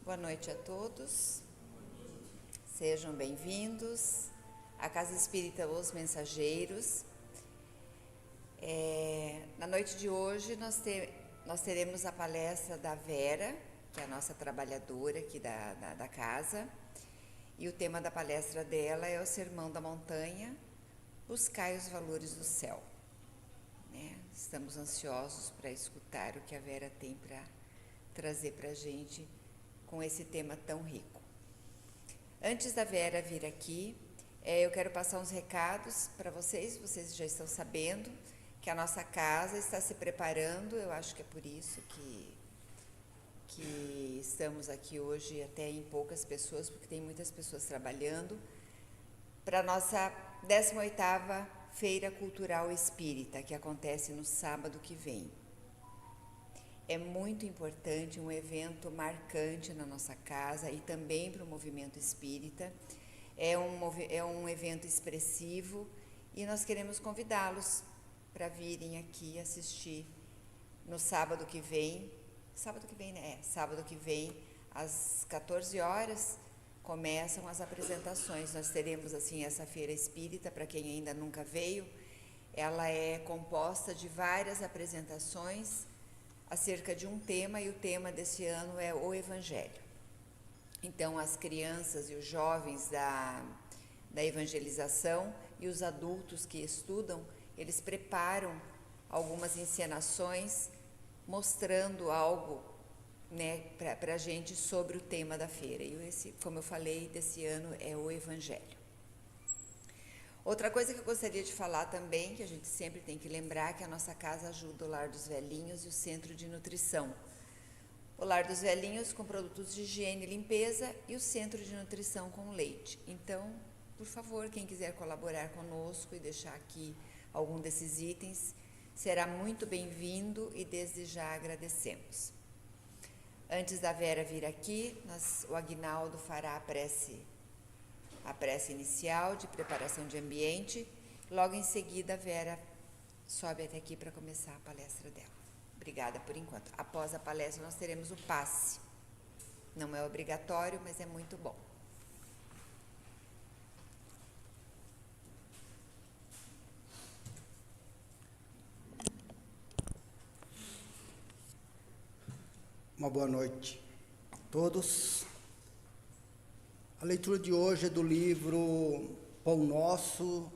Boa noite a todos, sejam bem-vindos à Casa Espírita Os Mensageiros. Na noite de hoje nós teremos a palestra da Vera, que é a nossa trabalhadora aqui da casa, e o tema da palestra dela é o Sermão da Montanha, Buscai os Valores do Céu. Estamos ansiosos para escutar o que a Vera tem para trazer para a gente com esse tema tão rico. Antes da Vera vir aqui, eu quero passar uns recados para vocês já estão sabendo que a nossa casa está se preparando, eu acho que é por isso que estamos aqui hoje até em poucas pessoas, porque tem muitas pessoas trabalhando, para a nossa 18ª Feira Cultural Espírita, que acontece no sábado que vem. É muito importante, um evento marcante na nossa casa e também para o movimento espírita. É um evento expressivo e nós queremos convidá-los para virem aqui assistir no sábado que vem. Sábado que vem, às 14 horas, começam as apresentações. Nós teremos essa feira espírita, para quem ainda nunca veio. Ela é composta de várias apresentações acerca de um tema, e o tema desse ano é o Evangelho. Então, as crianças e os jovens da evangelização e os adultos que estudam, eles preparam algumas encenações mostrando algo, para a gente sobre o tema da feira. E esse, como eu falei, desse ano é o Evangelho. Outra coisa que eu gostaria de falar também, que a gente sempre tem que lembrar, que a nossa casa ajuda o Lar dos Velhinhos e o Centro de Nutrição. O Lar dos Velhinhos com produtos de higiene e limpeza e o Centro de Nutrição com leite. Então, por favor, quem quiser colaborar conosco e deixar aqui algum desses itens, será muito bem-vindo e desde já agradecemos. Antes da Vera vir aqui, o Aguinaldo fará a prece inicial de preparação de ambiente. Logo em seguida, a Vera sobe até aqui para começar a palestra dela. Obrigada por enquanto. Após a palestra, nós teremos o passe. Não é obrigatório, mas é muito bom. Uma boa noite a todos. A leitura de hoje é do livro Pão Nosso,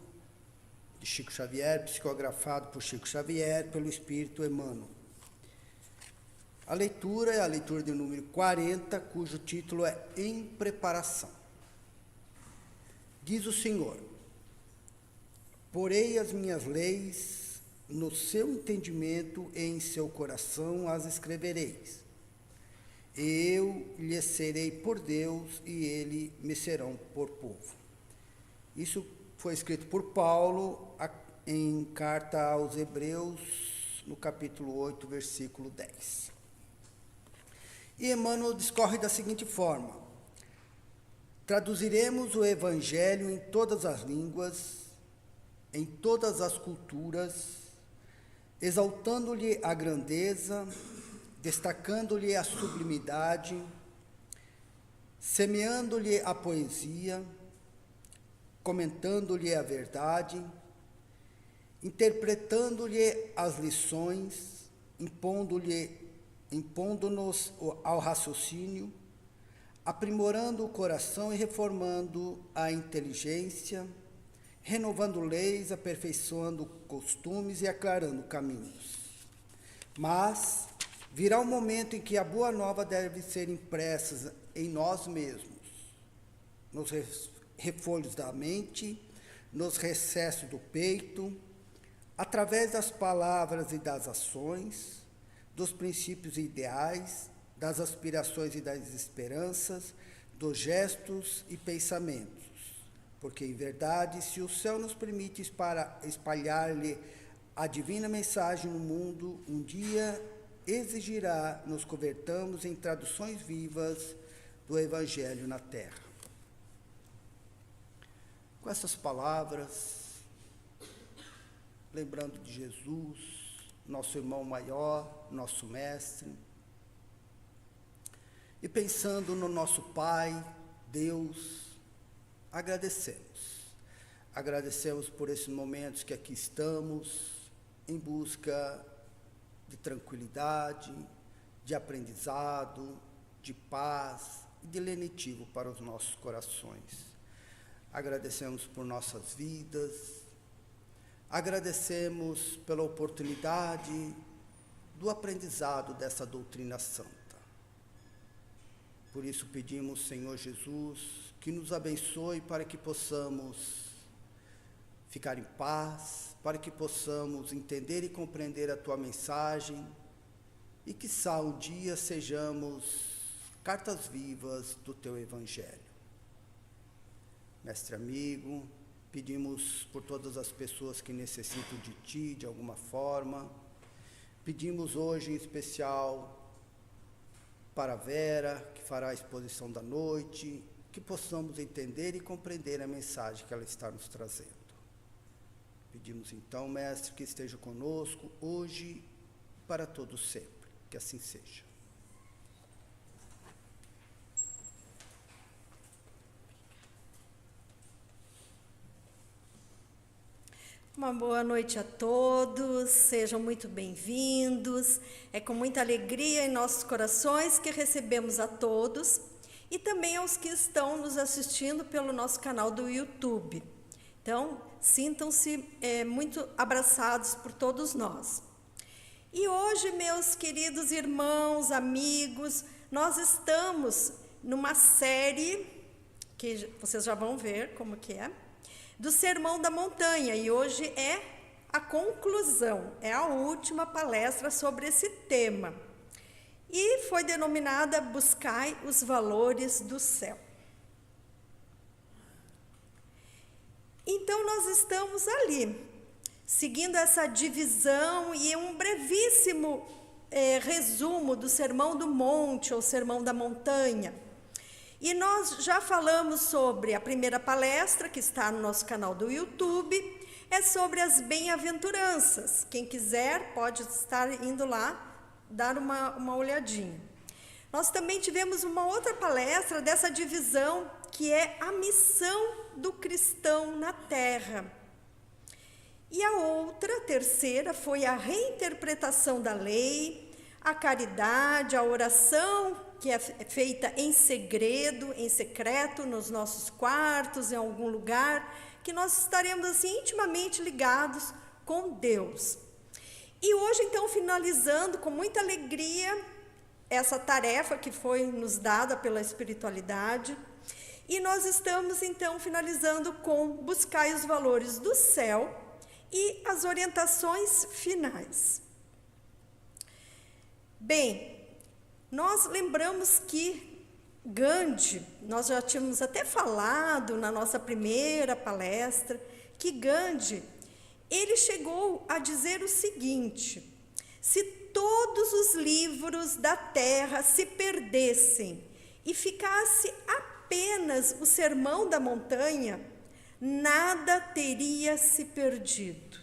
de Chico Xavier, psicografado por Chico Xavier, pelo Espírito Emmanuel. A leitura é a leitura de número 40, cujo título é Em Preparação. Diz o Senhor: porei as minhas leis no seu entendimento e em seu coração as escrevereis. Eu lhe serei por Deus e ele me serão por povo. Isso foi escrito por Paulo em carta aos Hebreus, no capítulo 8, versículo 10. E Emmanuel discorre da seguinte forma: traduziremos o Evangelho em todas as línguas, em todas as culturas, exaltando-lhe a grandeza, destacando-lhe a sublimidade, semeando-lhe a poesia, comentando-lhe a verdade, interpretando-lhe as lições, impondo-nos ao raciocínio, aprimorando o coração e reformando a inteligência, renovando leis, aperfeiçoando costumes e aclarando caminhos. Mas virá um momento em que a boa nova deve ser impressa em nós mesmos, nos refolhos da mente, nos recessos do peito, através das palavras e das ações, dos princípios e ideais, das aspirações e das esperanças, dos gestos e pensamentos. Porque, em verdade, se o céu nos permite espalhar-lhe a divina mensagem no mundo, um dia exigirá nos convertamos em traduções vivas do Evangelho na terra. Com essas palavras, lembrando de Jesus, nosso irmão maior, nosso mestre, E pensando no nosso Pai, Deus, agradecemos. Agradecemos por esses momentos que aqui estamos, em busca de tranquilidade, de aprendizado, de paz e de lenitivo para os nossos corações. Agradecemos por nossas vidas, agradecemos pela oportunidade do aprendizado dessa doutrina santa. Por isso pedimos, Senhor Jesus, que nos abençoe para que possamos ficar em paz, para que possamos entender e compreender a Tua mensagem e que, quiçá, um dia sejamos cartas vivas do Teu Evangelho. Mestre amigo, pedimos por todas as pessoas que necessitam de Ti, de alguma forma. Pedimos hoje, em especial, para a Vera, que fará a exposição da noite, que possamos entender e compreender a mensagem que ela está nos trazendo. Pedimos então, Mestre, que esteja conosco hoje e para todos sempre. Que assim seja. Uma boa noite a todos, sejam muito bem-vindos. É com muita alegria em nossos corações que recebemos a todos e também aos que estão nos assistindo pelo nosso canal do YouTube. Então, sintam-se muito abraçados por todos nós. E hoje, meus queridos irmãos, amigos, nós estamos numa série, que vocês já vão ver como que é, do Sermão da Montanha, e hoje é a conclusão, é a última palestra sobre esse tema. E foi denominada Buscai os Valores do Céu. Então, nós estamos ali, seguindo essa divisão e um brevíssimo resumo do Sermão do Monte, ou Sermão da Montanha. E nós já falamos sobre a primeira palestra, que está no nosso canal do YouTube, é sobre as bem-aventuranças. Quem quiser pode estar indo lá, dar uma olhadinha. Nós também tivemos uma outra palestra dessa divisão, que é a missão do cristão na Terra. E a outra, a terceira, foi a reinterpretação da lei, a caridade, a oração, que é feita em segredo, em secreto, nos nossos quartos, em algum lugar, que nós estaremos assim intimamente ligados com Deus. E hoje, então, finalizando com muita alegria essa tarefa que foi nos dada pela espiritualidade, e nós estamos, então, finalizando com buscai os valores do céu e as orientações finais. Bem, nós lembramos que Gandhi, nós já tínhamos até falado na nossa primeira palestra, que Gandhi, ele chegou a dizer o seguinte: se todos os livros da terra se perdessem e ficasse apenas o Sermão da Montanha, nada teria se perdido.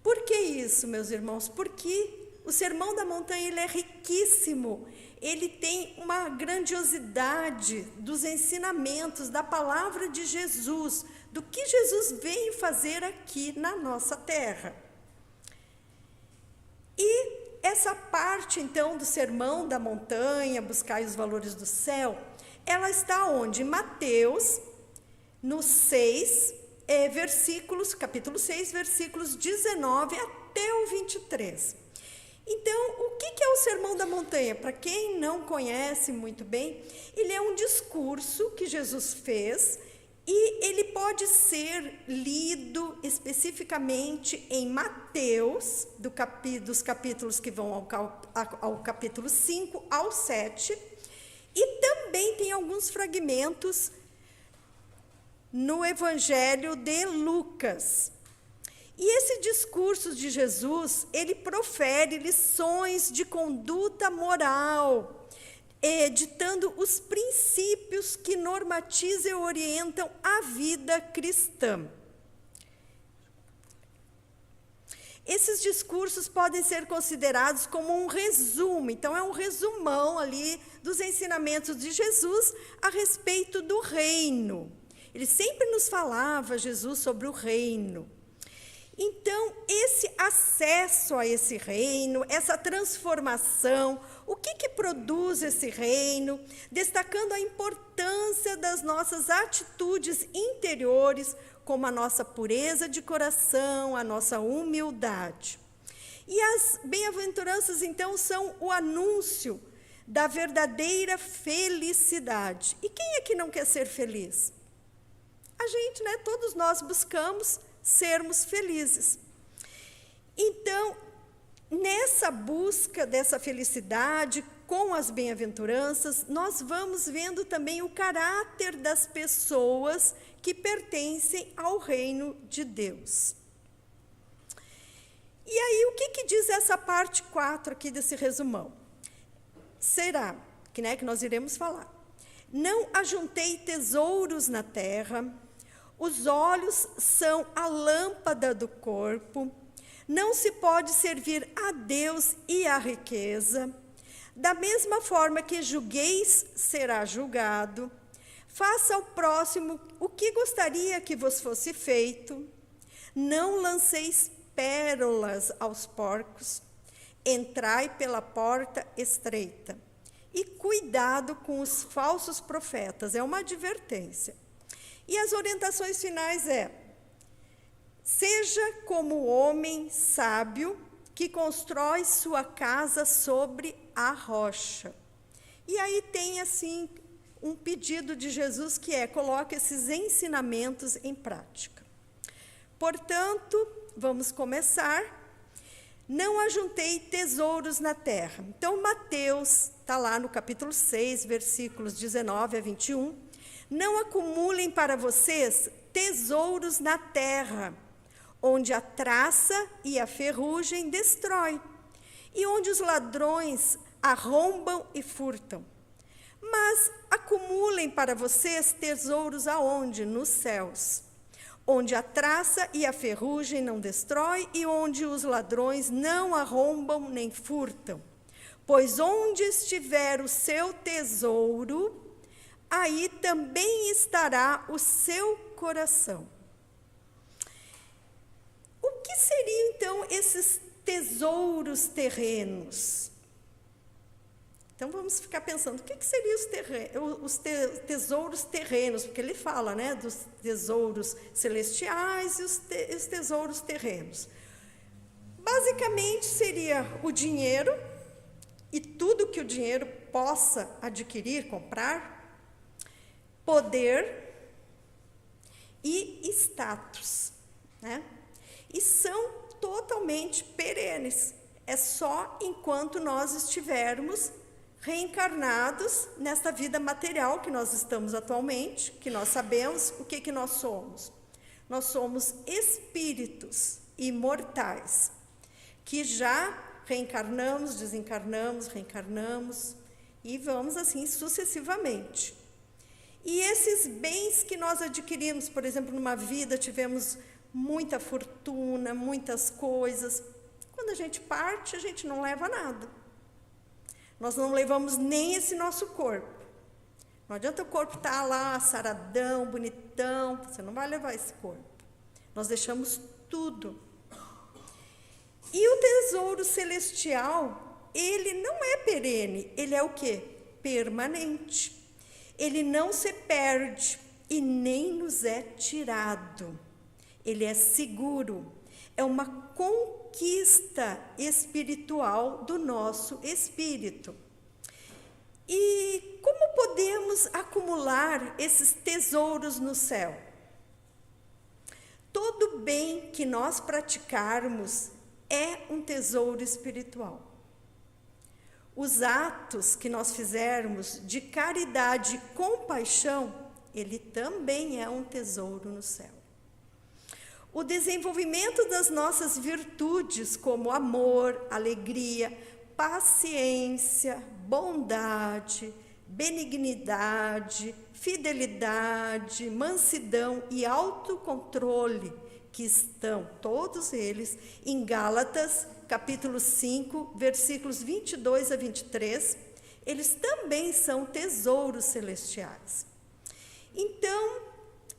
Por que isso, meus irmãos? Porque o Sermão da Montanha ele é riquíssimo, ele tem uma grandiosidade dos ensinamentos, da palavra de Jesus, do que Jesus veio fazer aqui na nossa terra. E essa parte, então, do Sermão da Montanha, buscai os valores do céu, ela está onde? Em Mateus, no 6, capítulo 6, versículos 19 até o 23. Então, o que é o Sermão da Montanha? Para quem não conhece muito bem, ele é um discurso que Jesus fez e ele pode ser lido especificamente em Mateus, dos capítulos que vão ao capítulo 5 ao 7, e também tem alguns fragmentos no Evangelho de Lucas. E esse discurso de Jesus, ele profere lições de conduta moral, ditando os princípios que normatizam e orientam a vida cristã. esses discursos podem ser considerados como um resumo. Então, é um resumão ali dos ensinamentos de Jesus a respeito do reino. Ele sempre nos falava, Jesus, sobre o reino. Então, esse acesso a esse reino, essa transformação, o que produz esse reino, destacando a importância das nossas atitudes interiores, como a nossa pureza de coração, a nossa humildade. E as bem-aventuranças, então, são o anúncio da verdadeira felicidade. E quem é que não quer ser feliz? A gente, né? Todos nós buscamos sermos felizes. Então, nessa busca dessa felicidade com as bem-aventuranças, nós vamos vendo também o caráter das pessoas que pertencem ao reino de Deus. E aí, o que diz essa parte 4 aqui desse resumão? Será que nós iremos falar. Não ajuntei tesouros na terra, os olhos são a lâmpada do corpo, não se pode servir a Deus e à riqueza. Da mesma forma que julgueis, será julgado. Faça ao próximo o que gostaria que vos fosse feito. Não lanceis pérolas aos porcos. Entrai pela porta estreita. E cuidado com os falsos profetas. É uma advertência. E as orientações finais seja como o homem sábio que constrói sua casa sobre a rocha. E aí tem, assim, um pedido de Jesus que coloque esses ensinamentos em prática. Portanto, vamos começar. Não ajuntei tesouros na terra. Então, Mateus, está lá no capítulo 6, versículos 19 a 21. Não acumulem para vocês tesouros na terra, onde a traça e a ferrugem destrói, e onde os ladrões arrombam e furtam. Mas acumulem para vocês tesouros aonde? Nos céus, onde a traça e a ferrugem não destrói, e onde os ladrões não arrombam nem furtam. Pois onde estiver o seu tesouro, aí também estará o seu coração. O que seriam, então, esses tesouros terrenos? Então, vamos ficar pensando, o que seriam os tesouros terrenos? Porque ele fala, dos tesouros celestiais e os tesouros terrenos. Basicamente, seria o dinheiro e tudo que o dinheiro possa adquirir, comprar, poder e status, E são totalmente perenes. É só enquanto nós estivermos reencarnados nesta vida material que nós estamos atualmente, que nós sabemos o que nós somos. Nós somos espíritos imortais, que já reencarnamos, desencarnamos, reencarnamos, e vamos assim sucessivamente. E esses bens que nós adquirimos, por exemplo, numa vida tivemos muita fortuna, muitas coisas. Quando a gente parte, a gente não leva nada. Nós não levamos nem esse nosso corpo. Não adianta o corpo estar lá, saradão, bonitão, você não vai levar esse corpo. Nós deixamos tudo. E o tesouro celestial, ele não é perene, ele é o quê? Permanente. Ele não se perde e nem nos é tirado. Ele é seguro. É uma conquista espiritual do nosso espírito. E como podemos acumular esses tesouros no céu? Todo bem que nós praticarmos é um tesouro espiritual. Os atos que nós fizermos de caridade e compaixão, ele também é um tesouro no céu. O desenvolvimento das nossas virtudes, como amor, alegria, paciência, bondade, benignidade, fidelidade, mansidão e autocontrole, que estão, todos eles, em Gálatas, capítulo 5, versículos 22 a 23, eles também são tesouros celestiais. Então,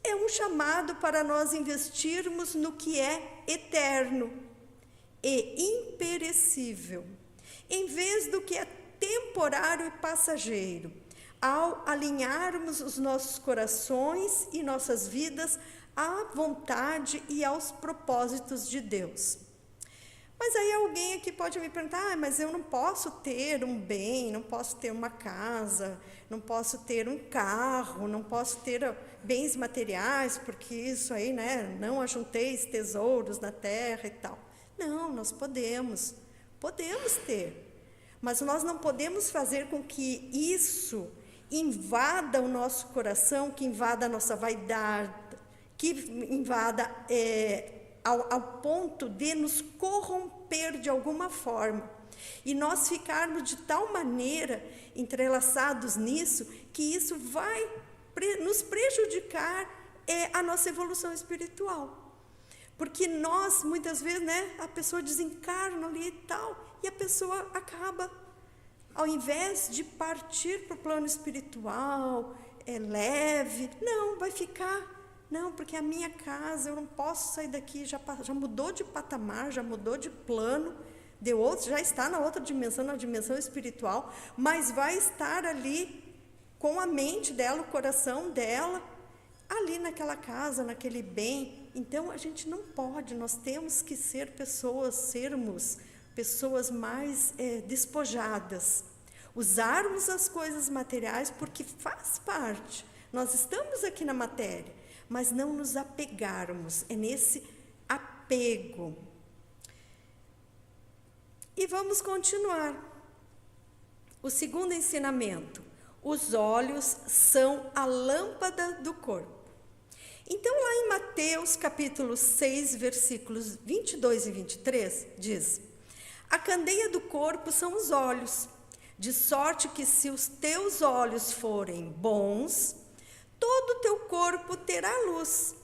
é um chamado para nós investirmos no que é eterno e imperecível, em vez do que é temporário e passageiro, ao alinharmos os nossos corações e nossas vidas à vontade e aos propósitos de Deus. Mas aí alguém aqui pode me perguntar, mas eu não posso ter um bem, não posso ter uma casa, não posso ter um carro, não posso ter bens materiais, porque isso aí, né, não ajunteis tesouros na terra e tal. Não, nós podemos ter, mas nós não podemos fazer com que isso invada o nosso coração, que invada a nossa vaidade, que invada ao ponto de nos corromper de alguma forma. E nós ficarmos de tal maneira entrelaçados nisso, que isso vai nos prejudicar a nossa evolução espiritual. Porque nós, muitas vezes, né, a pessoa desencarna ali e tal, e a pessoa acaba, ao invés de partir para o plano espiritual, leve, não, vai ficar... Não, porque a minha casa, eu não posso sair daqui, já mudou de patamar, já mudou de plano, já está na outra dimensão, na dimensão espiritual, mas vai estar ali com a mente dela, o coração dela, ali naquela casa, naquele bem. Então, a gente não pode, nós temos que sermos pessoas mais despojadas, usarmos as coisas materiais, porque faz parte, nós estamos aqui na matéria, mas não nos apegarmos, é nesse apego. E vamos continuar. O segundo ensinamento: os olhos são a lâmpada do corpo. Então, lá em Mateus, capítulo 6, versículos 22 e 23, diz: a candeia do corpo são os olhos, de sorte que se os teus olhos forem bons, todo o teu corpo terá luz.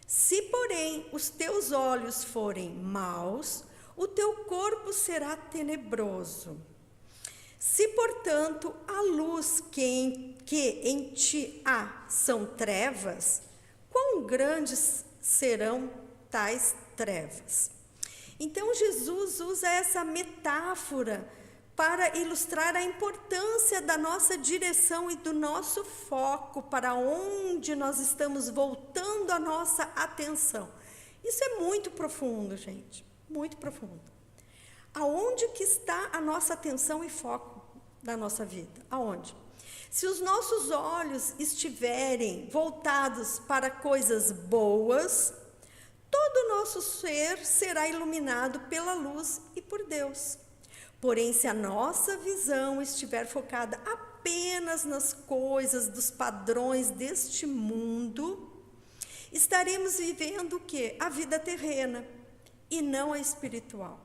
Se, porém, os teus olhos forem maus, o teu corpo será tenebroso. Se, portanto, a luz que em ti há são trevas, quão grandes serão tais trevas? Então, Jesus usa essa metáfora para ilustrar a importância da nossa direção e do nosso foco, para onde nós estamos voltando a nossa atenção. Isso é muito profundo, gente, muito profundo. Aonde que está a nossa atenção e foco da nossa vida? Aonde? Se os nossos olhos estiverem voltados para coisas boas, todo o nosso ser será iluminado pela luz e por Deus. Porém, se a nossa visão estiver focada apenas nas coisas, dos padrões deste mundo, estaremos vivendo o quê? A vida terrena e não a espiritual.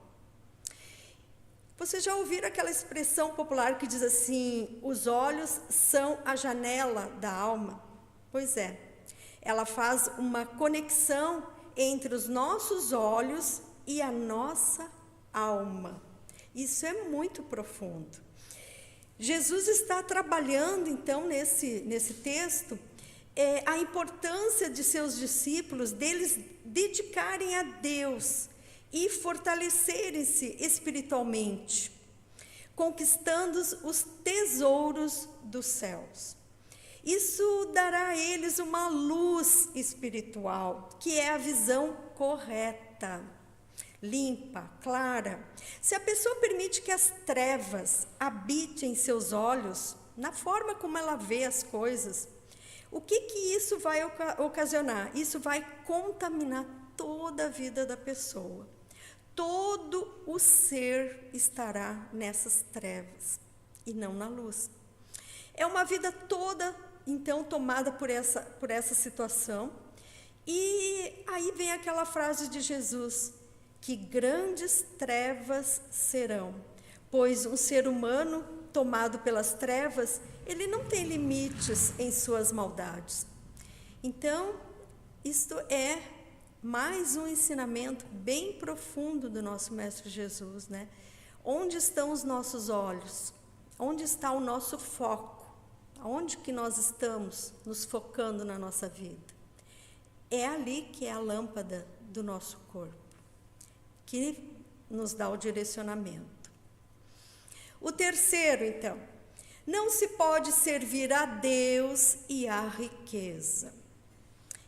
Vocês já ouviram aquela expressão popular que diz assim: os olhos são a janela da alma? Pois é, ela faz uma conexão entre os nossos olhos e a nossa alma. Isso é muito profundo. Jesus está trabalhando, então, nesse texto, a importância de seus discípulos, deles dedicarem a Deus e fortalecerem-se espiritualmente, conquistando os tesouros dos céus. Isso dará a eles uma luz espiritual, que é a visão correta, limpa, clara. Se a pessoa permite que as trevas habitem em seus olhos, na forma como ela vê as coisas, o que isso vai ocasionar? Isso vai contaminar toda a vida da pessoa. Todo o ser estará nessas trevas e não na luz. É uma vida toda, então, tomada por essa situação. E aí vem aquela frase de Jesus: que grandes trevas serão, pois um ser humano tomado pelas trevas, ele não tem limites em suas maldades. Então, isto é mais um ensinamento bem profundo do nosso Mestre Jesus, né? Onde estão os nossos olhos? Onde está o nosso foco? Aonde que nós estamos nos focando na nossa vida? É ali que é a lâmpada do nosso corpo, que nos dá o direcionamento. O terceiro, então, não se pode servir a Deus e à riqueza.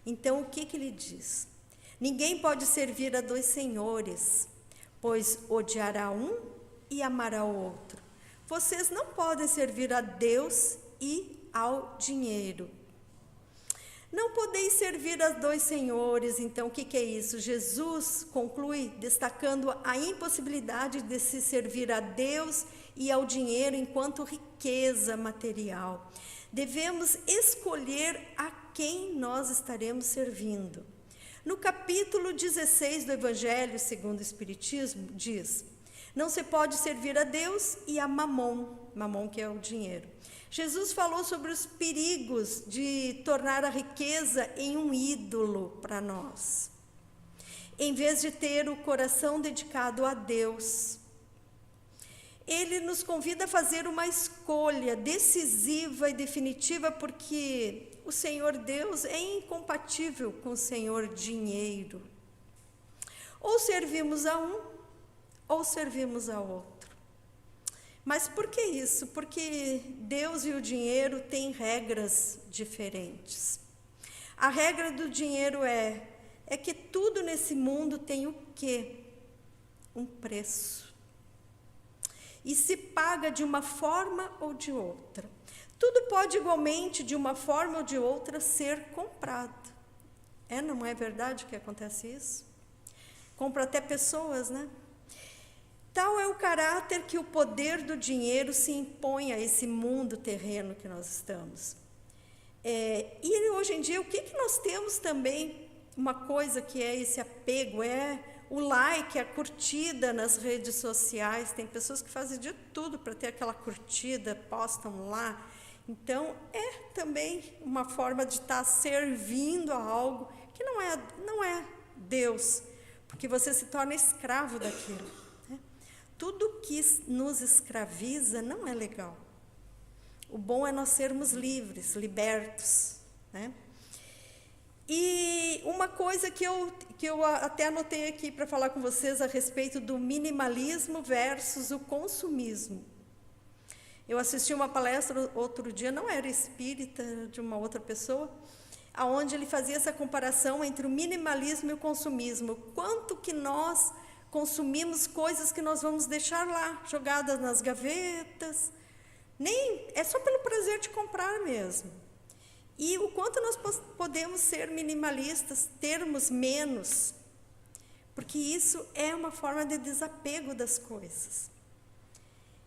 Então, o que ele diz? Ninguém pode servir a dois senhores, pois odiará um e amará o outro. Vocês não podem servir a Deus e ao dinheiro. Não podeis servir a dois senhores. Então, o que é isso? Jesus conclui destacando a impossibilidade de se servir a Deus e ao dinheiro enquanto riqueza material. Devemos escolher a quem nós estaremos servindo. No capítulo 16 do Evangelho segundo o Espiritismo, diz: não se pode servir a Deus e a Mamon, Mamon que é o dinheiro. Jesus falou sobre os perigos de tornar a riqueza em um ídolo para nós, em vez de ter o coração dedicado a Deus. Ele nos convida a fazer uma escolha decisiva e definitiva, porque o Senhor Deus é incompatível com o Senhor Dinheiro. Ou servimos a um, ou servimos a outro. Mas por que isso? Porque Deus e o dinheiro têm regras diferentes. A regra do dinheiro é que tudo nesse mundo tem o quê? Um preço. E se paga de uma forma ou de outra. Tudo pode igualmente, de uma forma ou de outra, ser comprado. Não é verdade que acontece isso? Compra até pessoas, né? Tal é o caráter que o poder do dinheiro se impõe a esse mundo terreno que nós estamos. E hoje em dia, o que nós temos também? Uma coisa que é esse apego, é o like, a curtida nas redes sociais. Tem pessoas que fazem de tudo para ter aquela curtida, postam lá. Então, é também uma forma de estar servindo a algo que não é Deus, porque você se torna escravo daquilo. Tudo que nos escraviza não é legal. O bom é nós sermos livres, libertos, né? E uma coisa que eu até anotei aqui para falar com vocês a respeito do minimalismo versus o consumismo. Eu assisti uma palestra outro dia, não era espírita, de uma outra pessoa, onde ele fazia essa comparação entre o minimalismo e o consumismo. Quanto que nós consumimos coisas que nós vamos deixar lá, jogadas nas gavetas, é só pelo prazer de comprar mesmo. E o quanto nós podemos ser minimalistas, termos menos, porque isso é uma forma de desapego das coisas.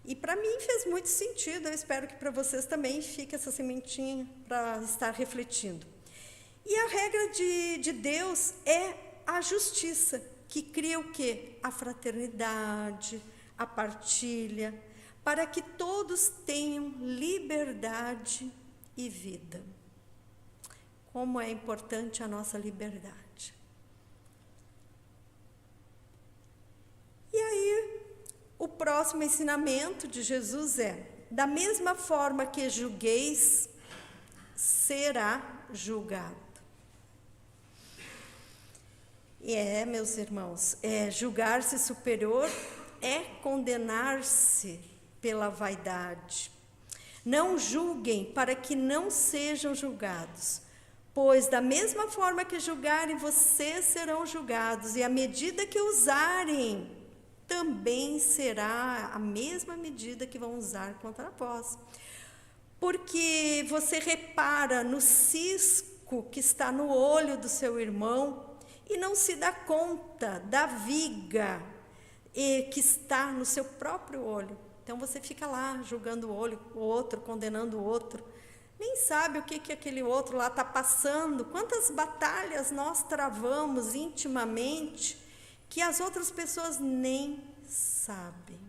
E para mim fez muito sentido, eu espero que para vocês também fique essa sementinha para estar refletindo. E a regra de Deus é a justiça, que cria o quê? A fraternidade, a partilha, para que todos tenham liberdade e vida. Como é importante a nossa liberdade. E aí, o próximo ensinamento de Jesus é: da mesma forma que julgueis, será julgado. Meus irmãos, julgar-se superior é condenar-se pela vaidade. Não julguem para que não sejam julgados, pois da mesma forma que julgarem, vocês serão julgados, e a medida que usarem também será a mesma medida que vão usar contra vós. Porque você repara no cisco que está no olho do seu irmão e não se dá conta da viga que está no seu próprio olho. Então você fica lá julgando o outro, condenando o outro, nem sabe o que aquele outro lá está passando, quantas batalhas nós travamos intimamente que as outras pessoas nem sabem,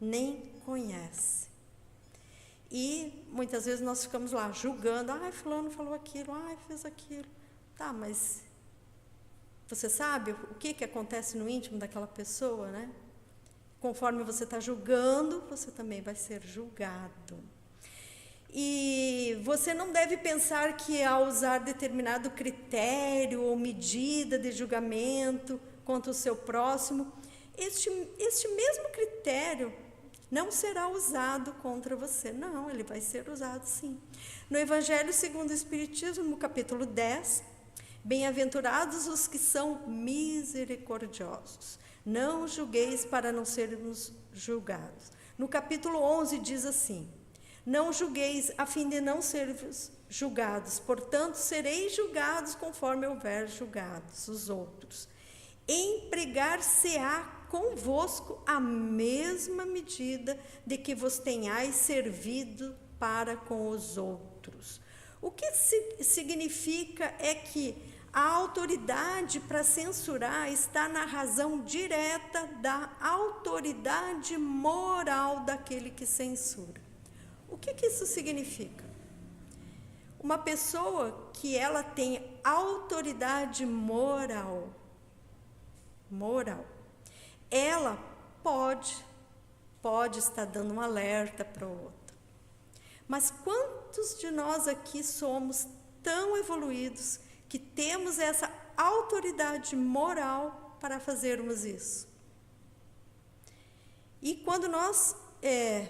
nem conhecem. E muitas vezes nós ficamos lá julgando: fulano falou aquilo, fez aquilo. Tá, mas Você sabe o que acontece no íntimo daquela pessoa, né? Conforme você está julgando, você também vai ser julgado. E você não deve pensar que ao usar determinado critério ou medida de julgamento contra o seu próximo, este mesmo critério não será usado contra você. Não, ele vai ser usado sim. No Evangelho segundo o Espiritismo, no capítulo 10, bem-aventurados os que são misericordiosos. Não julgueis para não sermos julgados. No capítulo 11 diz assim: não julgueis a fim de não sermos julgados, portanto sereis julgados conforme houver julgados os outros. Empregar-se-á convosco a mesma medida de que vos tenhais servido para com os outros. O que significa é que a autoridade para censurar está na razão direta da autoridade moral daquele que censura. O que isso significa? Uma pessoa que ela tem autoridade moral, ela pode estar dando um alerta para o outro. Mas quantos de nós aqui somos tão evoluídos que temos essa autoridade moral para fazermos isso? E quando nós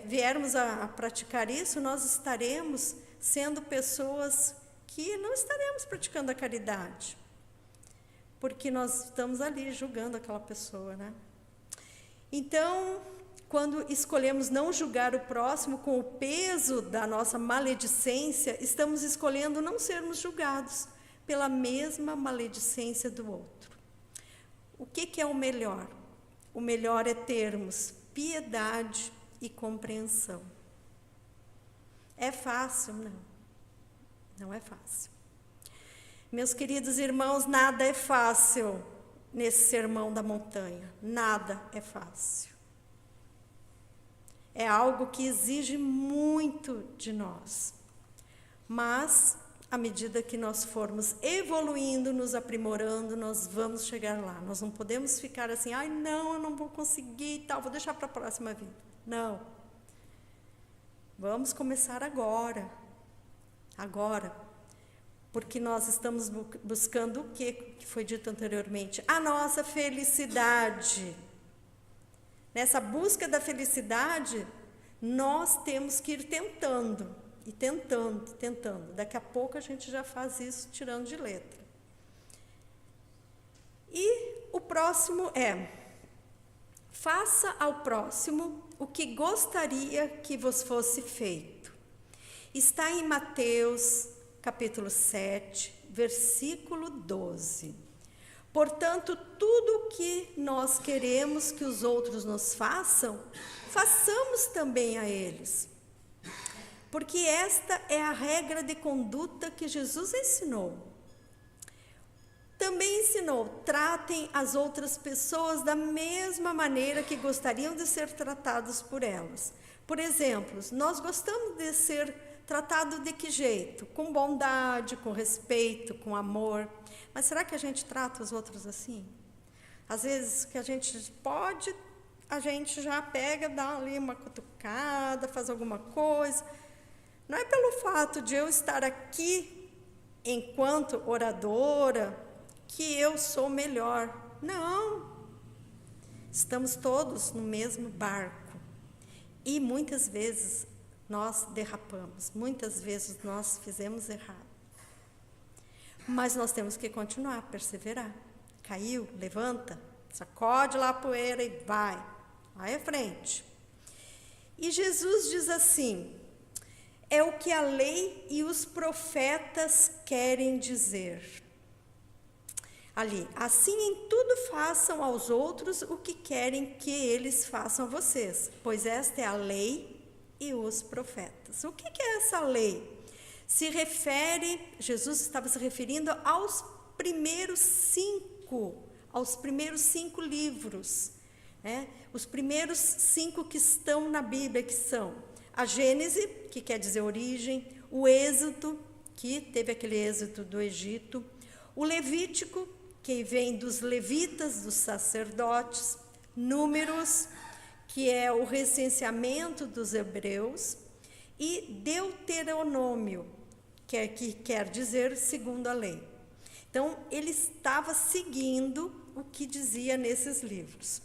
viermos a praticar isso, nós estaremos sendo pessoas que não estaremos praticando a caridade, porque nós estamos ali julgando aquela pessoa, né? Então, quando escolhemos não julgar o próximo com o peso da nossa maledicência, estamos escolhendo não sermos julgados pela mesma maledicência do outro. O que é o melhor? O melhor é termos piedade e compreensão. É fácil? Não. Não é fácil. Meus queridos irmãos, nada é fácil nesse sermão da montanha. Nada é fácil. É algo que exige muito de nós. Mas, à medida que nós formos evoluindo, nos aprimorando, nós vamos chegar lá. Nós não podemos ficar assim, ai, não, eu não vou conseguir e tal, vou deixar para a próxima vida. Não. Vamos começar agora. Agora. Porque nós estamos buscando o que foi dito anteriormente? A nossa felicidade. Nessa busca da felicidade, nós temos que ir tentando, e tentando. Daqui a pouco a gente já faz isso tirando de letra. E o próximo é: faça ao próximo o que gostaria que vos fosse feito. Está em Mateus, capítulo 7, versículo 12. Portanto, tudo o que nós queremos que os outros nos façam, façamos também a eles. Porque esta é a regra de conduta que Jesus ensinou. Também ensinou: tratem as outras pessoas da mesma maneira que gostariam de ser tratados por elas. Por exemplo, nós gostamos de ser tratados de que jeito? Com bondade, com respeito, com amor. Mas será que a gente trata os outros assim? Às vezes que a gente pode, a gente já pega, dá ali uma cutucada, faz alguma coisa. Não é pelo fato de eu estar aqui enquanto oradora que eu sou melhor. Não. Estamos todos no mesmo barco. E muitas vezes nós derrapamos, muitas vezes nós fizemos errado. Mas nós temos que continuar, perseverar. Caiu, levanta, sacode lá a poeira e vai à frente. E Jesus diz assim: é o que a lei e os profetas querem dizer. Ali, assim em tudo façam aos outros o que querem que eles façam a vocês, pois esta é a lei e os profetas. O que é essa lei? Jesus estava se referindo aos primeiros cinco livros, né? Os primeiros 5 que estão na Bíblia, que são a Gênese, que quer dizer origem, o Êxodo, que teve aquele êxodo do Egito, o Levítico, que vem dos levitas, dos sacerdotes, Números, que é o recenseamento dos hebreus, e Deuteronômio, que quer dizer segundo a lei. Então, ele estava seguindo o que dizia nesses livros.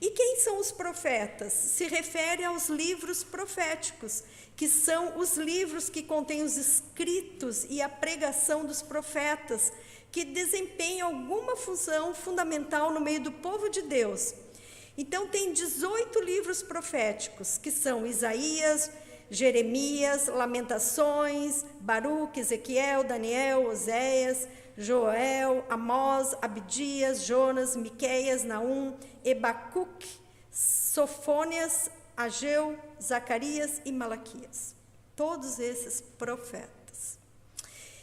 E quem são os profetas? Se refere aos livros proféticos, que são os livros que contêm os escritos e a pregação dos profetas, que desempenham alguma função fundamental no meio do povo de Deus. Então, tem 18 livros proféticos, que são Isaías, Jeremias, Lamentações, Baruque, Ezequiel, Daniel, Oséias, Joel, Amós, Abdias, Jonas, Miqueias, Naum, Ebacuque, Sofônias, Ageu, Zacarias e Malaquias. Todos esses profetas.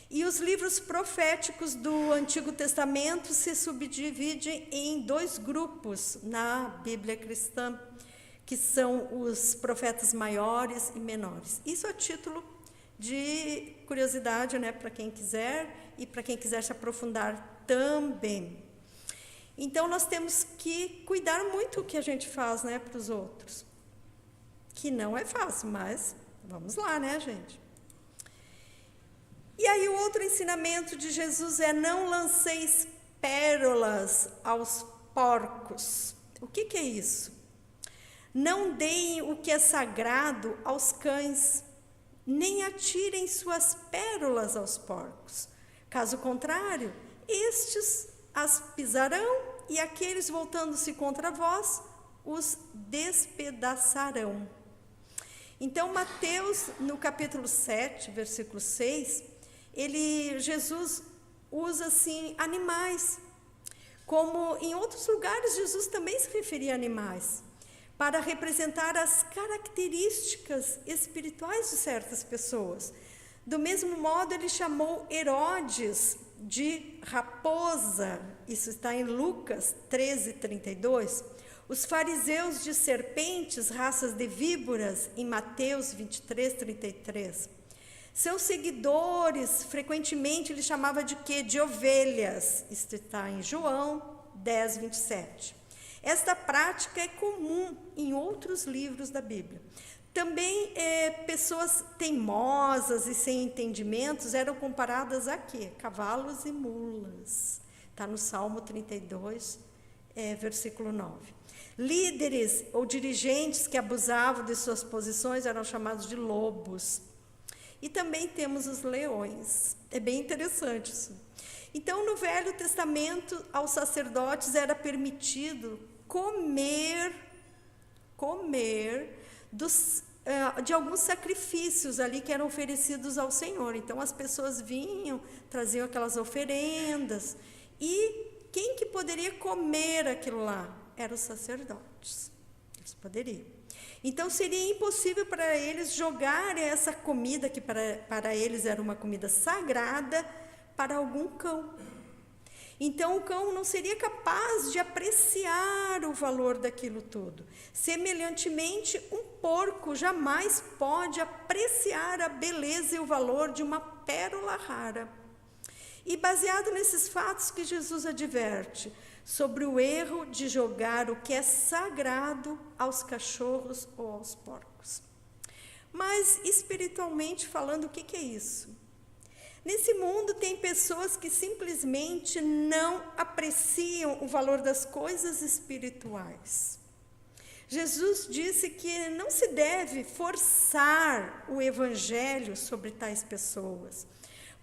E os livros proféticos do Antigo Testamento se subdividem em 2 grupos na Bíblia cristã, que são os profetas maiores e menores. Isso a título de curiosidade, né, para quem quiser e para quem quiser se aprofundar também. Então, nós temos que cuidar muito o que a gente faz, né, para os outros. Que não é fácil, mas vamos lá, né, gente? E aí, o outro ensinamento de Jesus é: não lanceis pérolas aos porcos. O que é isso? Não deem o que é sagrado aos cães, nem atirem suas pérolas aos porcos. Caso contrário, estes as pisarão e aqueles, voltando-se contra vós, os despedaçarão. Então, Mateus, no capítulo 7, versículo 6, Jesus usa, assim, animais. Como em outros lugares, Jesus também se referia a animais, para representar as características espirituais de certas pessoas. Do mesmo modo, ele chamou Herodes de raposa, isso está em Lucas 13:32. Os fariseus de serpentes, raças de víboras, em Mateus 23:33. Seus seguidores, frequentemente, ele chamava de quê? De ovelhas, isso está em João 10:27. Esta prática é comum em outros livros da Bíblia. Também pessoas teimosas e sem entendimentos eram comparadas a quê? Cavalos e mulas. Está no Salmo 32, versículo 9. Líderes ou dirigentes que abusavam de suas posições eram chamados de lobos. E também temos os leões. É bem interessante isso. Então, no Velho Testamento, aos sacerdotes era permitido comer de alguns sacrifícios ali que eram oferecidos ao Senhor. Então, as pessoas vinham, traziam aquelas oferendas, e quem que poderia comer aquilo lá? Eram os sacerdotes. Eles poderiam. Então, seria impossível para eles jogarem essa comida, que para eles era uma comida sagrada, para algum cão. Então, o cão não seria capaz de apreciar o valor daquilo tudo. Semelhantemente, um porco jamais pode apreciar a beleza e o valor de uma pérola rara. E baseado nesses fatos que Jesus adverte sobre o erro de jogar o que é sagrado aos cachorros ou aos porcos. Mas, espiritualmente falando, o que é isso? Nesse mundo tem pessoas que simplesmente não apreciam o valor das coisas espirituais. Jesus disse que não se deve forçar o evangelho sobre tais pessoas.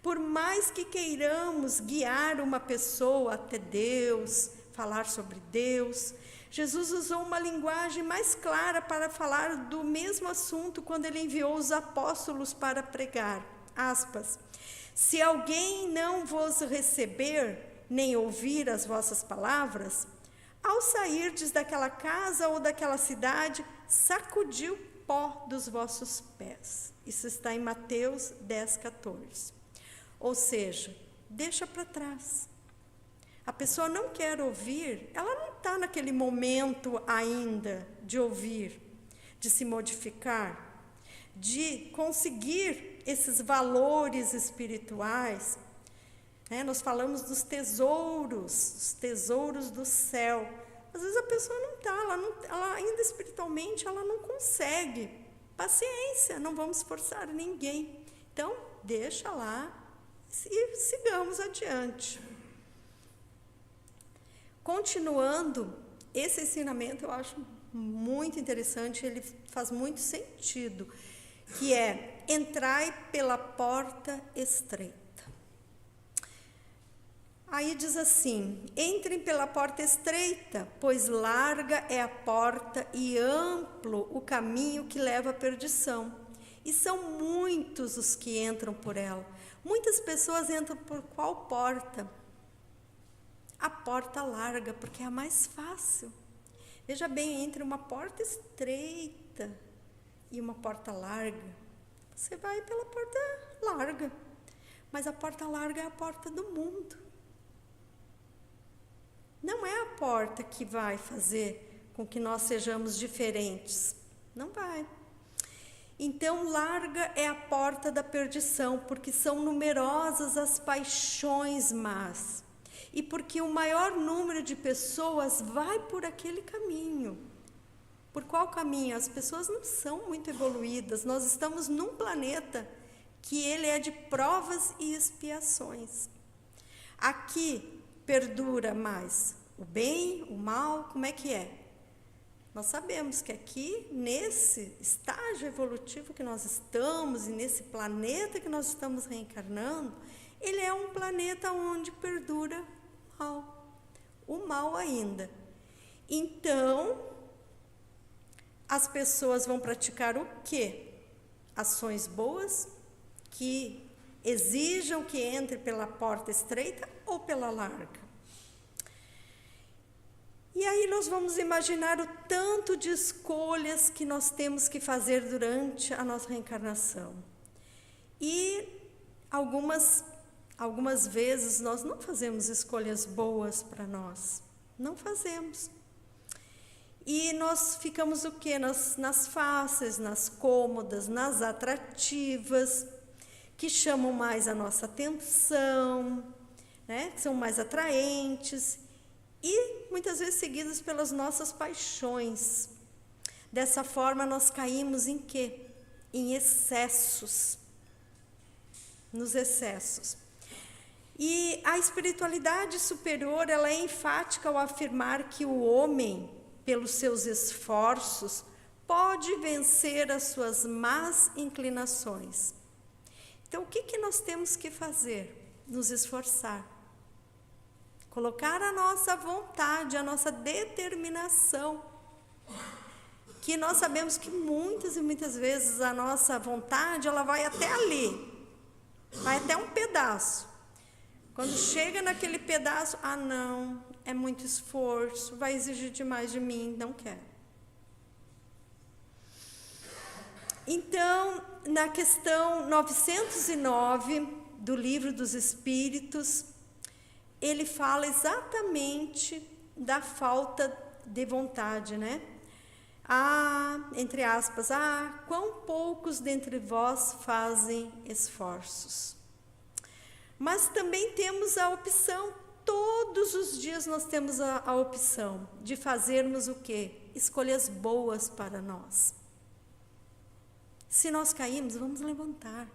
Por mais que queiramos guiar uma pessoa até Deus, falar sobre Deus, Jesus usou uma linguagem mais clara para falar do mesmo assunto quando ele enviou os apóstolos para pregar. Aspas. Se alguém não vos receber, nem ouvir as vossas palavras, ao sairdes daquela casa ou daquela cidade, sacudi o pó dos vossos pés. Isso está em Mateus 10:14. Ou seja, deixa para trás. A pessoa não quer ouvir, ela não está naquele momento ainda de ouvir, de se modificar, de conseguir esses valores espirituais, né? Nós falamos dos tesouros, os tesouros do céu. Às vezes a pessoa não está, ela ainda espiritualmente, ela não consegue. Paciência, não vamos forçar ninguém. Então, deixa lá e sigamos adiante. Continuando, esse ensinamento eu acho muito interessante, ele faz muito sentido, que é: entrai pela porta estreita. Aí diz assim: entrem pela porta estreita, pois larga é a porta e amplo o caminho que leva à perdição. E são muitos os que entram por ela. Muitas pessoas entram por qual porta? A porta larga, porque é a mais fácil. Veja bem, entre uma porta estreita e uma porta larga, você vai pela porta larga. Mas a porta larga é a porta do mundo. Não é a porta que vai fazer com que nós sejamos diferentes. Não vai. Então, larga é a porta da perdição, porque são numerosas as paixões más. E porque o maior número de pessoas vai por aquele caminho. Por qual caminho? As pessoas não são muito evoluídas. Nós estamos num planeta que ele é de provas e expiações. Aqui perdura mais o bem, o mal, como é que é? Nós sabemos que aqui, nesse estágio evolutivo que nós estamos, e nesse planeta que nós estamos reencarnando, ele é um planeta onde perdura o mal ainda. Então, as pessoas vão praticar o quê? Ações boas, que exijam que entre pela porta estreita ou pela larga. E aí nós vamos imaginar o tanto de escolhas que nós temos que fazer durante a nossa reencarnação. E algumas vezes nós não fazemos escolhas boas para nós. Não fazemos. E nós ficamos o quê? Nas fáceis, nas cômodas, nas atrativas, que chamam mais a nossa atenção, né? Que são mais atraentes. E muitas vezes seguidas pelas nossas paixões. Dessa forma nós caímos em quê? Em excessos. Nos excessos. E a espiritualidade superior, ela é enfática ao afirmar que o homem, pelos seus esforços, pode vencer as suas más inclinações. Então, o que nós temos que fazer? Nos esforçar. Colocar a nossa vontade, a nossa determinação. Que nós sabemos que muitas e muitas vezes a nossa vontade, ela vai até ali. Vai até um pedaço. Quando chega naquele pedaço, não, é muito esforço, vai exigir demais de mim, não quero. Então, na questão 909 do Livro dos Espíritos, ele fala exatamente da falta de vontade, né? Entre aspas, quão poucos dentre vós fazem esforços. Mas também temos a opção, todos os dias nós temos a opção de fazermos o quê? Escolhas boas para nós. Se nós caímos, vamos levantar.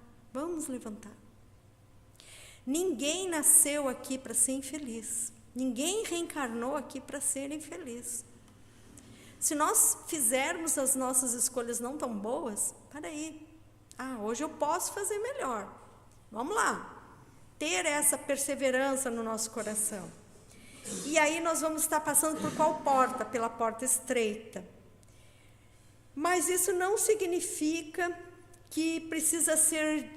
Ninguém nasceu aqui para ser infeliz. Ninguém reencarnou aqui para ser infeliz. Se nós fizermos as nossas escolhas não tão boas, peraí. Hoje eu posso fazer melhor. Vamos lá. Ter essa perseverança no nosso coração. E aí nós vamos estar passando por qual porta? Pela porta estreita. Mas isso não significa que precisa ser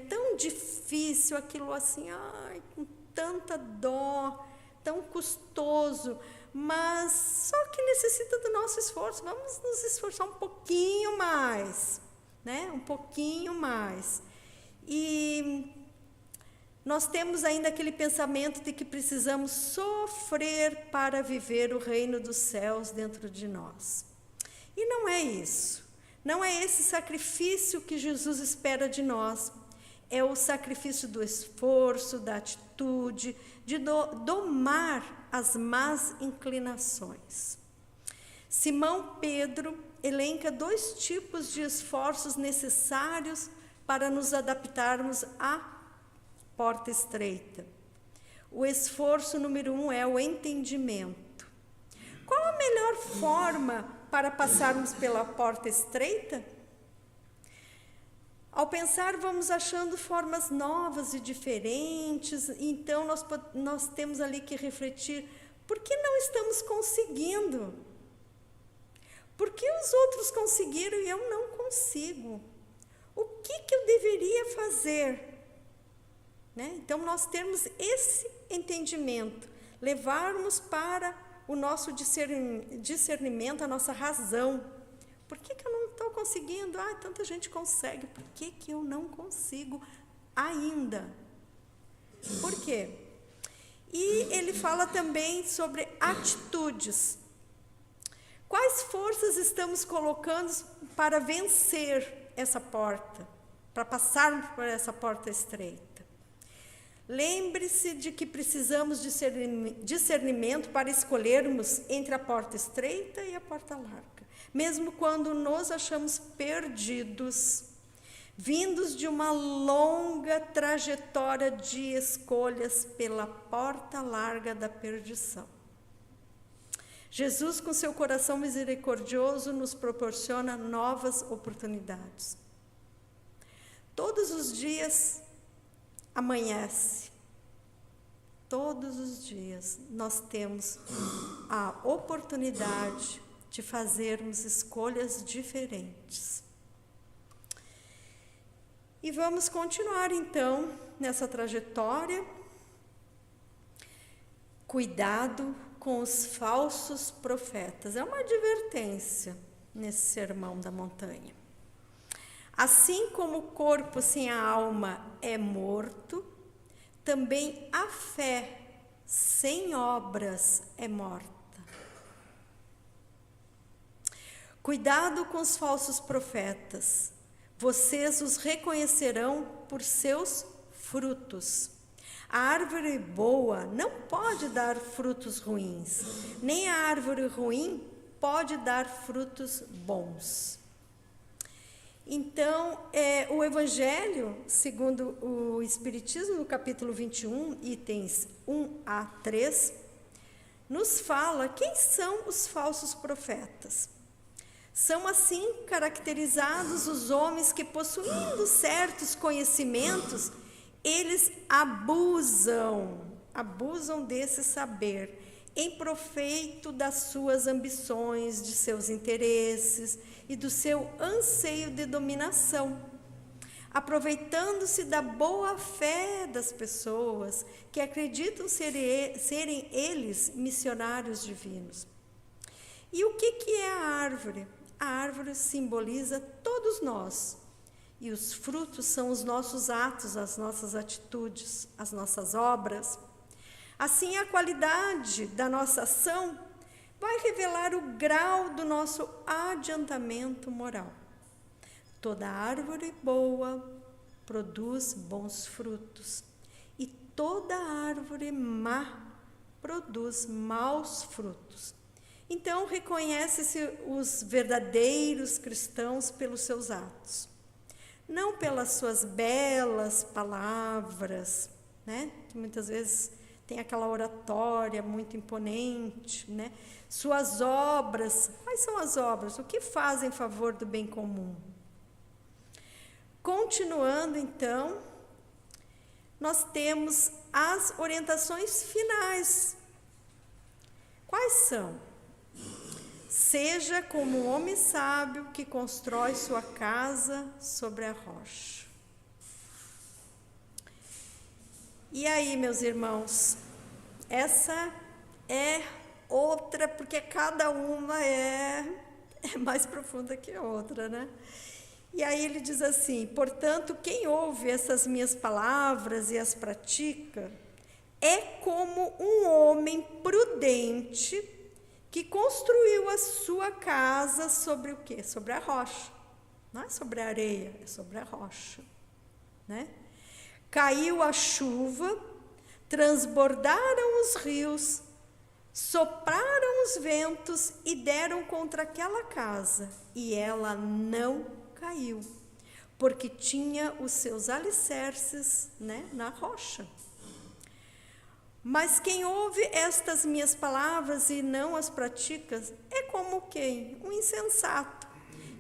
tão difícil, aquilo assim, com tanta dó, tão custoso, mas só que necessita do nosso esforço. Vamos nos esforçar um pouquinho mais, né? Um pouquinho mais. E nós temos ainda aquele pensamento de que precisamos sofrer para viver o reino dos céus dentro de nós. E não é isso. Não é esse sacrifício que Jesus espera de nós. é o sacrifício do esforço, da atitude, de domar as más inclinações. Simão Pedro elenca 2 tipos de esforços necessários para nos adaptarmos à porta estreita. O esforço número 1 é o entendimento. Qual a melhor forma para passarmos pela porta estreita? Ao pensar, vamos achando formas novas e diferentes, então nós temos ali que refletir, por que não estamos conseguindo? Por que os outros conseguiram e eu não consigo? O que eu deveria fazer? Né? Então, nós temos esse entendimento, levarmos para o nosso discernimento, a nossa razão. Por que eu não estou conseguindo? Tanta gente consegue. Por que eu não consigo ainda? Por quê? E ele fala também sobre atitudes. Quais forças estamos colocando para vencer essa porta? Para passarmos por essa porta estreita? Lembre-se de que precisamos de discernimento para escolhermos entre a porta estreita e a porta larga. Mesmo quando nos achamos perdidos, vindos de uma longa trajetória de escolhas pela porta larga da perdição. Jesus, com seu coração misericordioso, nos proporciona novas oportunidades. Todos os dias amanhece. Todos os dias nós temos a oportunidade de fazermos escolhas diferentes. E vamos continuar, então, nessa trajetória. Cuidado com os falsos profetas. É uma advertência nesse sermão da montanha. Assim como o corpo sem a alma é morto, também a fé sem obras é morta. Cuidado com os falsos profetas. Vocês os reconhecerão por seus frutos. A árvore boa não pode dar frutos ruins, nem a árvore ruim pode dar frutos bons. Então, o Evangelho, segundo o Espiritismo, no capítulo 21, itens 1 a 3, nos fala quem são os falsos profetas. São, assim, caracterizados os homens que, possuindo certos conhecimentos, eles abusam desse saber, em proveito das suas ambições, de seus interesses e do seu anseio de dominação, aproveitando-se da boa fé das pessoas que acreditam serem eles missionários divinos. E o que é a árvore? A árvore simboliza todos nós, e os frutos são os nossos atos, as nossas atitudes, as nossas obras. Assim, a qualidade da nossa ação vai revelar o grau do nosso adiantamento moral. Toda árvore boa produz bons frutos, e toda árvore má produz maus frutos. Então, reconhece-se os verdadeiros cristãos pelos seus atos, não pelas suas belas palavras, né? Que muitas vezes tem aquela oratória muito imponente, né? Suas obras, quais são as obras? O que fazem em favor do bem comum? Continuando, então, nós temos as orientações finais. Quais são? Seja como um homem sábio que constrói sua casa sobre a rocha. E aí, meus irmãos, essa é outra, porque cada uma é mais profunda que a outra, né? E aí ele diz assim: portanto, quem ouve essas minhas palavras e as pratica, é como um homem prudente que construiu a sua casa sobre o quê? Sobre a rocha. Não é sobre a areia, é sobre a rocha, né? Caiu a chuva, transbordaram os rios, sopraram os ventos e deram contra aquela casa, e ela não caiu, porque tinha os seus alicerces, na rocha. Mas quem ouve estas minhas palavras e não as pratica, é como quem? Um insensato,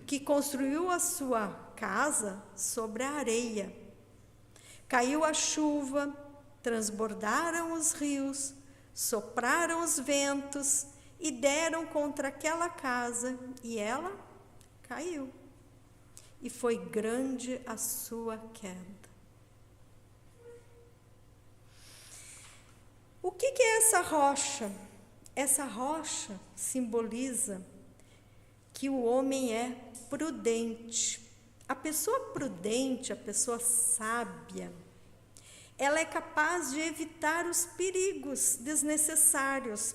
que construiu a sua casa sobre a areia. Caiu a chuva, transbordaram os rios, sopraram os ventos e deram contra aquela casa, e ela caiu. E foi grande a sua queda. O que é essa rocha? Essa rocha simboliza que o homem é prudente. A pessoa prudente, a pessoa sábia, ela é capaz de evitar os perigos desnecessários,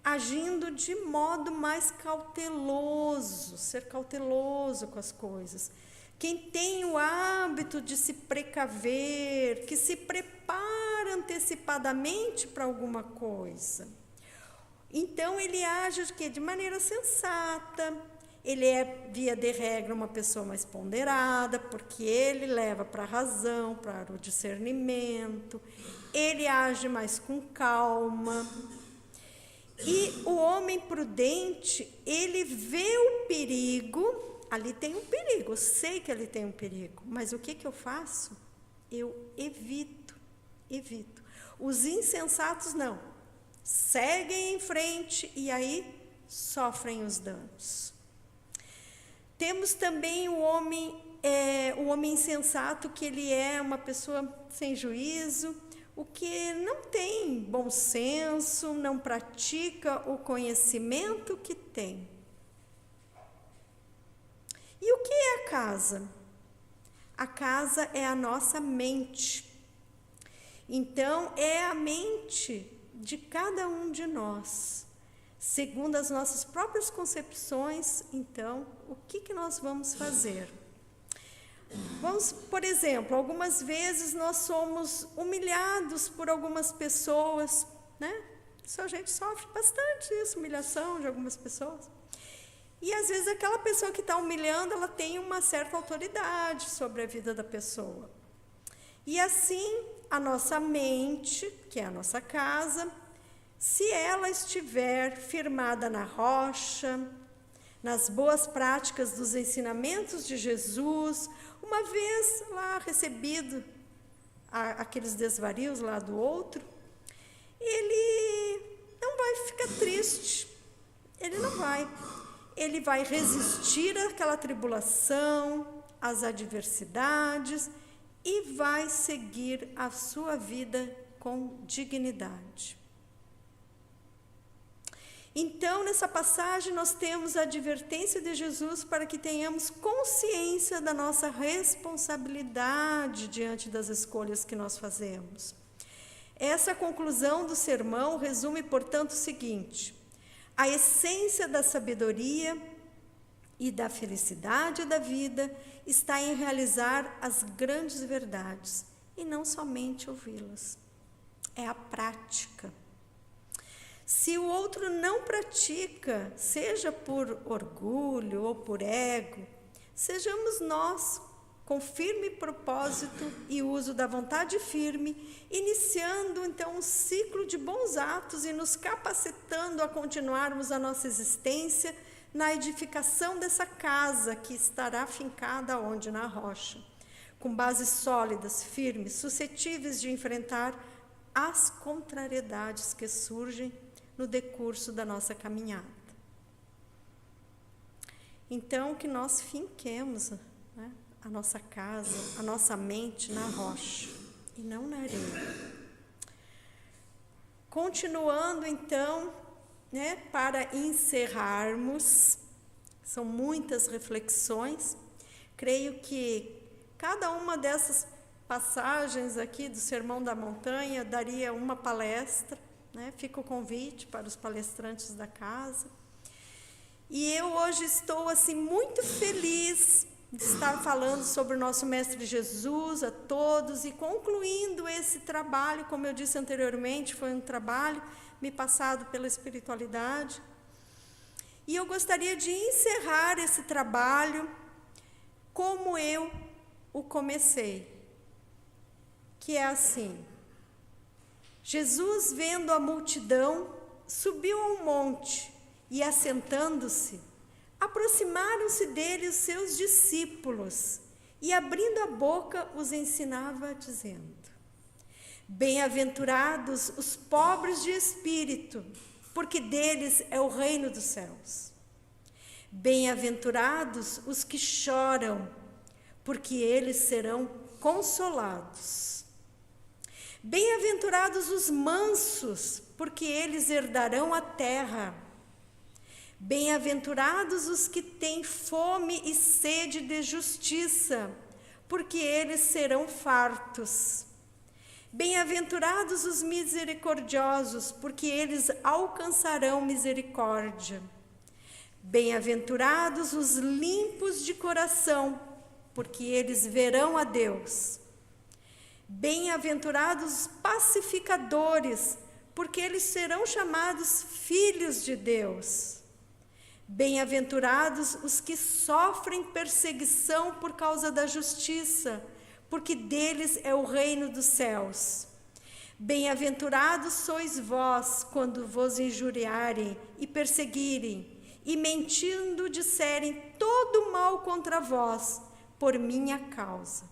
agindo de modo mais cauteloso, ser cauteloso com as coisas. Quem tem o hábito de se precaver, que se prepara antecipadamente para alguma coisa. Então, ele age de maneira sensata, ele é, via de regra, uma pessoa mais ponderada, porque ele leva para a razão, para o discernimento, ele age mais com calma. E o homem prudente, ele vê o perigo, ali tem um perigo, eu sei que ali tem um perigo, mas o que eu faço? Eu evito. Os insensatos não, seguem em frente e aí sofrem os danos. Temos também o homem insensato, que ele é uma pessoa sem juízo, o que não tem bom senso, não pratica o conhecimento que tem. E o que é a casa? A casa é a nossa mente. Então, é a mente de cada um de nós. Segundo as nossas próprias concepções, então, o que nós vamos fazer? Por exemplo, algumas vezes nós somos humilhados por algumas pessoas, Isso a gente sofre bastante, humilhação de algumas pessoas. E às vezes aquela pessoa que está humilhando, ela tem uma certa autoridade sobre a vida da pessoa. E assim, a nossa mente, que é a nossa casa, se ela estiver firmada na rocha, nas boas práticas dos ensinamentos de Jesus, uma vez lá recebido aqueles desvarios lá do outro, ele não vai ficar triste, ele não vai. Ele vai resistir àquela tribulação, às adversidades, e vai seguir a sua vida com dignidade. Então, nessa passagem, nós temos a advertência de Jesus para que tenhamos consciência da nossa responsabilidade diante das escolhas que nós fazemos. Essa conclusão do sermão resume, portanto, o seguinte: a essência da sabedoria e da felicidade da vida está em realizar as grandes verdades e não somente ouvi-las. É a prática. Se o outro não pratica, seja por orgulho ou por ego, sejamos nós, com firme propósito e uso da vontade firme, iniciando então um ciclo de bons atos e nos capacitando a continuarmos a nossa existência na edificação dessa casa que estará fincada onde? Na rocha, com bases sólidas, firmes, suscetíveis de enfrentar as contrariedades que surgem no decurso da nossa caminhada. Então, que nós finquemos a nossa casa, a nossa mente na rocha e não na areia. Continuando, então, para encerrarmos, são muitas reflexões. Creio que cada uma dessas passagens aqui do Sermão da Montanha daria uma palestra, Fica o convite para os palestrantes da casa. E eu hoje estou muito feliz de estar falando sobre o nosso Mestre Jesus a todos e concluindo esse trabalho, como eu disse anteriormente, foi um trabalho me passado pela espiritualidade. E eu gostaria de encerrar esse trabalho como eu o comecei, que é assim: Jesus, vendo a multidão, subiu a um monte e, assentando-se, aproximaram-se dele os seus discípulos e, abrindo a boca, os ensinava, dizendo: Bem-aventurados os pobres de espírito, porque deles é o reino dos céus. Bem-aventurados os que choram, porque eles serão consolados. Bem-aventurados os mansos, porque eles herdarão a terra. Bem-aventurados os que têm fome e sede de justiça, porque eles serão fartos. Bem-aventurados os misericordiosos, porque eles alcançarão misericórdia. Bem-aventurados os limpos de coração, porque eles verão a Deus. Bem-aventurados os pacificadores, porque eles serão chamados filhos de Deus. Bem-aventurados os que sofrem perseguição por causa da justiça, porque deles é o reino dos céus. Bem-aventurados sois vós, quando vos injuriarem e perseguirem, e mentindo disserem todo mal contra vós, por minha causa.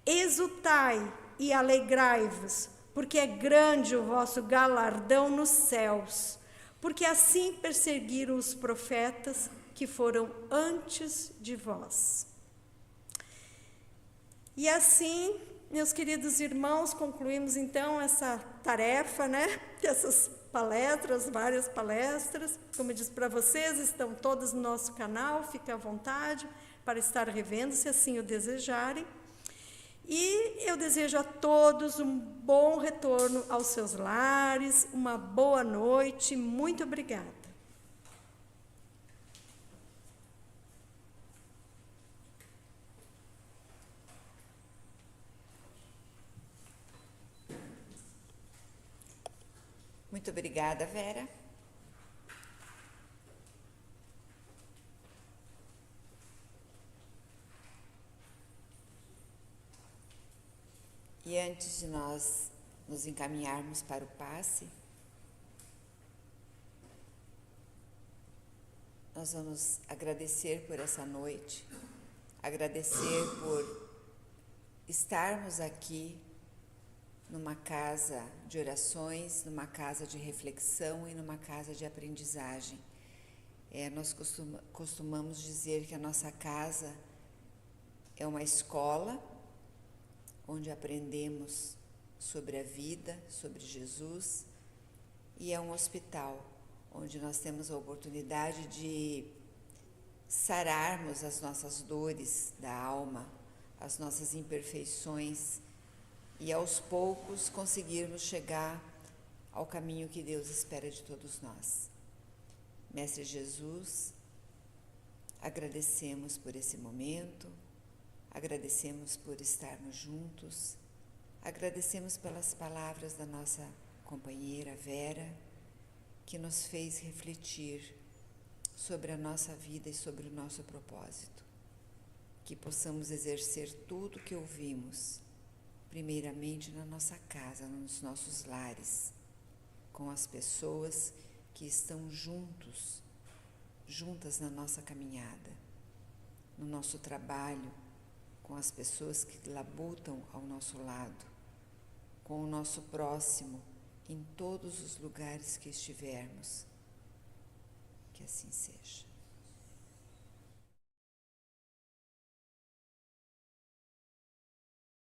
Exultai e alegrai-vos, porque é grande o vosso galardão nos céus, porque assim perseguiram os profetas que foram antes de vós. E assim, meus queridos irmãos, concluímos então essa tarefa, Essas palestras, várias palestras. Como eu disse para vocês, estão todas no nosso canal, fiquem à vontade para estar revendo, se assim o desejarem. E eu desejo a todos um bom retorno aos seus lares, uma boa noite, muito obrigada. Muito obrigada, Vera. E antes de nós nos encaminharmos para o passe, nós vamos agradecer por essa noite, agradecer por estarmos aqui numa casa de orações, numa casa de reflexão e numa casa de aprendizagem. Nós costumamos dizer que a nossa casa é uma escola onde aprendemos sobre a vida, sobre Jesus, e é um hospital onde nós temos a oportunidade de sararmos as nossas dores da alma, as nossas imperfeições, e aos poucos conseguirmos chegar ao caminho que Deus espera de todos nós. Mestre Jesus, agradecemos por esse momento, agradecemos por estarmos juntos, agradecemos pelas palavras da nossa companheira Vera, que nos fez refletir sobre a nossa vida e sobre o nosso propósito. Que possamos exercer tudo que ouvimos, primeiramente na nossa casa, nos nossos lares, com as pessoas que estão juntas na nossa caminhada, no nosso trabalho, com as pessoas que labutam ao nosso lado, com o nosso próximo, em todos os lugares que estivermos. Que assim seja.